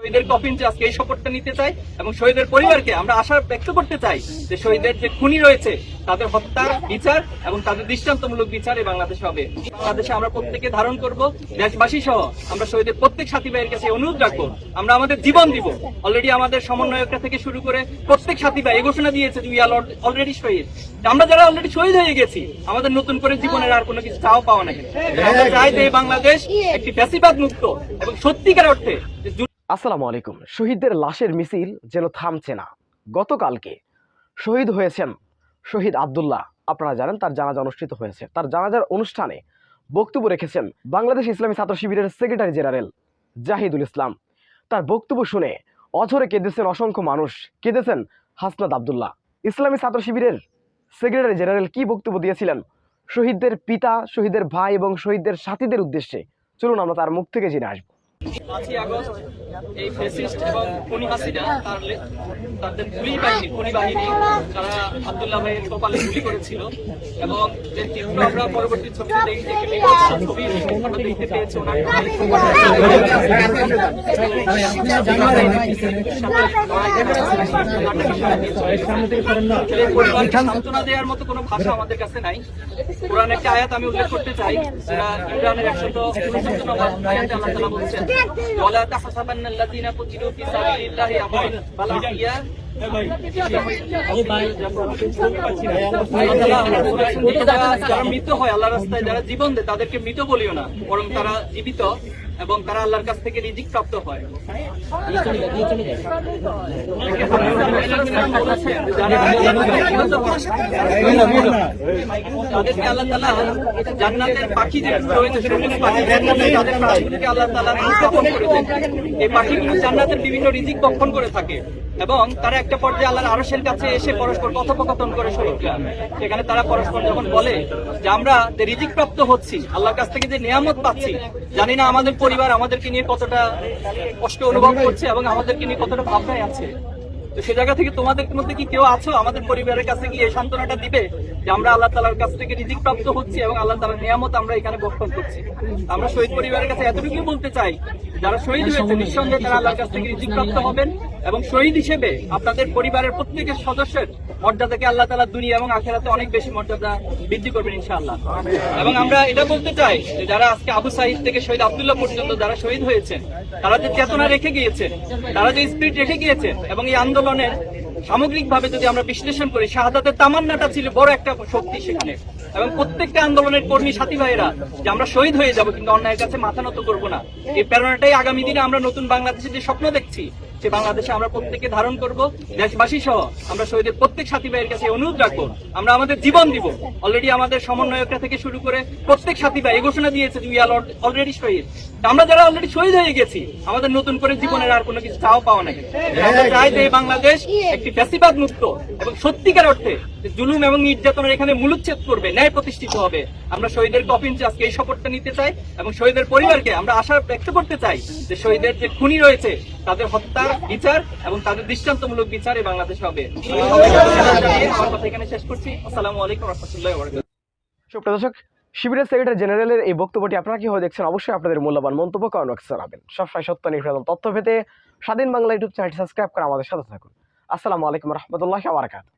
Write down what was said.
শহীদের কফিনকে আজকে এই শপথটা নিতে চাই এবং শহীদের পরিবারকে আমরা আশা ব্যক্ত করতে চাই যে শহীদের যে খুনি রয়েছে তাদের হত্যার বিচার এবং তাদের দৃষ্টান্তমূলক বিচার এই বাংলাদেশে হবে। বাংলাদেশে আমরা প্রত্যেকে ধারণ করব, দেশবাসী সহ আমরা শহীদের প্রত্যেক সাথী ভাইয়ের কাছে অনুরোধ রাখবো, আমরা আমাদের জীবন দিব। অলরেডি আমাদের সমন্বয়করা থেকে শুরু করে প্রত্যেক সাথী ভাই এই ঘোষণা দিয়েছে যে উই আর অলরেডি শহীদ। আমরা যারা অলরেডি শহীদ হয়ে গেছি আমাদের নতুন করে জীবনের আর কোনো কিছু চাও পাওয়া নাই। আমরা চাই যে বাংলাদেশ একটি ফ্যাসিবাদ মুক্ত এবং সত্যিকার অর্থে। আসসালামু আলাইকুম। শহীদদের লাশের মিছিল যেন থামছে না। গতকালকে শহীদ হয়েছেন শহীদ আব্দুল্লাহ, আপনারা জানেন তার জানাজা অনুষ্ঠিত হয়েছে। তার জানাজার অনুষ্ঠানে বক্তব্য রেখেছেন বাংলাদেশ ইসলামী ছাত্র শিবিরের সেক্রেটারি জেনারেল জাহিদুল ইসলাম। তার বক্তব্য শুনে অঝরে কেঁদেছেন অসংখ্য মানুষ, কেঁদেছেন হাসনাত আব্দুল্লাহ। ইসলামী ছাত্র শিবিরের সেক্রেটারি জেনারেল কি বক্তব্য দিয়েছিলেন শহীদদের পিতা, শহীদের ভাই এবং শহীদদের সাথীদের উদ্দেশ্যে, চলুন আমরা তার মুখ থেকে জেনে আসবো। 5ই আগস্ট এই ফ্যাসিস্ট এবং খুনি হাসিনা তাদের খুনি বাহিনী তারা আব্দুল্লাহ ভাইয়ের কপালে গুলি করেছিল এবং যে চিত্র আমরা পরবর্তী ছবিতে দেখতে পেয়েছি সান্ত্বনা দেওয়ার মতো কোনো ভাষা আমাদের কাছে নাই। কোরআন একটা আয়াত আমি উল্লেখ করতে চাই, যেটা ইমরানের 169 নম্বর আয়াতে আল্লাহ তাআলা বলছেন, ওয়ালা তাহসাবান্না আল্লাযীনা কুতিলু ফি সাবিলিল্লাহি আমওয়াত বাল আহইয়া। যারা মৃত হয় আল্লাহর রাস্তায়, যারা জীবন দেয় তাদেরকে মৃত বলিও না, বরং তারা জীবিত এবং তারা আল্লাহর কাছ থেকে রিজিক প্রাপ্ত হয়। তাদেরকে আল্লাহ তাআলা জান্নাতের পাখি যে রয়েছে তাদেরকে আল্লাহ তাআলা বক্ষণ করে দেন। এই পাখিগুলো জান্নাতের বিভিন্ন রিজিক বক্ষণ করে থাকে এবং তারা একটা পর্যায়ে আল্লাহর আরশের কাছে এসে পরস্পর কথোপকথন করে শরীররা। সেখানে তারা পরস্পর যখন বলে যে আমরা যে রিজিক প্রাপ্ত হচ্ছি, আল্লাহর কাছ থেকে যে নিয়ামত পাচ্ছি, জানি না আমাদের পরিবার আমাদেরকে নিয়ে কতটা কষ্ট অনুভব করছে এবং আমাদেরকে নিয়ে কতটা ভাবনায় আছে। তো সে জায়গা থেকে তোমাদের মধ্যে কি কেউ আছো আমাদের পরিবারের কাছে কি এই সান্ত্বনাটা দিবে যে আমরা আল্লাহ তাআলার কাছ থেকে রিজিক প্রাপ্ত হচ্ছি এবং আল্লাহ তাআলার নিয়ামত আমরা এখানে বক্ষণ করছি? আমরা শহীদ পরিবারের কাছে এতটুকুই বলতে চাই, যারা শহীদ হয়েছে নিঃসন্দেহে তারা আল্লাহর কাছ থেকে রিজিক প্রাপ্ত হবেন এবং শহীদ হিসেবে আপনাদের পরিবারের প্রত্যেকের সদস্যের মর্যাদাকে আল্লাহ তাআলা দুনিয়া এবং আখিরাতে অনেক বেশি মর্যাদা বৃদ্ধি করবেন ইনশাআল্লাহ। এবং আমরা এটা বলতে চাই যে যারা আজকে আবু সাঈদ থেকে শহীদ আব্দুল্লাহ পর্যন্ত যারা শহীদ হয়েছেন, তারা যে চেতনা রেখে গিয়েছেন, তারা যে স্পিরিট রেখে গিয়েছেন এবং এই আন্দোলনের সামগ্রিকভাবে যদি আমরা বিশ্লেষণ করি, শাহাদাতের তামান্নাটা ছিল বড় একটা শক্তি সেখানে। এবং প্রত্যেকটা আন্দোলনের কর্মী সাথী ভাইয়েরা যে আমরা শহীদ হয়ে যাব কিন্তু অন্যায়ের কাছে মাথা নত করবো না, এই প্রেরণাটাই আগামী দিনে আমরা নতুন বাংলাদেশের যে স্বপ্ন দেখছি সে বাংলাদেশে আমরা প্রত্যেকে ধারণ করব। দেশবাসী সহ আমরা শহীদের প্রত্যেক সাথী ভাইয়ের কাছে অনুরোধ রাখবো, আমরা আমাদের জীবন দিব। অলরেডি আমাদের সমন্বয়করা থেকে শুরু করে প্রত্যেক সাথী ভাই এই ঘোষণা দিয়েছে যে উই আর অলরেডি শহীদ। আমরা যারা অলরেডি শহীদ হয়ে গেছি আমাদের নতুন করে জীবনের আর কোনো কিছু চাও পাওয়া নাই। আমরা চাই যে বাংলাদেশ একটি ফ্যাসিবাদ মুক্ত এবং সত্যিকার অর্থে জুলুম এবং নির্যাতনের এখানে মূলোচ্ছেদ করবে, ন্যায় প্রতিষ্ঠিত হবে। আমরা শহীদের কফিনকে আজকে এই শপথটা নিতে চাই এবং শহীদের পরিবারকে আমরা আশা ব্যক্ত করতে চাই যে শহীদের যে খুনি রয়েছে তাদের হত্যার বিচার এবং তাদের দৃষ্টান্তমূলক বিচার এই বাংলাদেশে হবে। আমার কথা এখানে শেষ করছি। আসসালামু আলাইকুম ওয়া রাহমাতুল্লাহি ওয়া বারাকাতুহু। সুপ্রিয় দর্শক, শিবিরের সেক্রেটারি জেনারেলের এই বক্তব্যটি আপনারা কিভাবে দেখছেন অবশ্যই আপনাদের মূল্যবান মন্তব্য কমেন্ট বক্সে জানাবেন। সবসময় সত্য নির্ভরশীল তথ্য পেতে স্বাধীন বাংলা ইউটিউব চ্যানেলটি সাবস্ক্রাইব করে আমাদের সাথে থাকুন। আসসালামু আলাইকুম ওয়া রাহমাতুল্লাহি ওয়া বারাকাতুহু।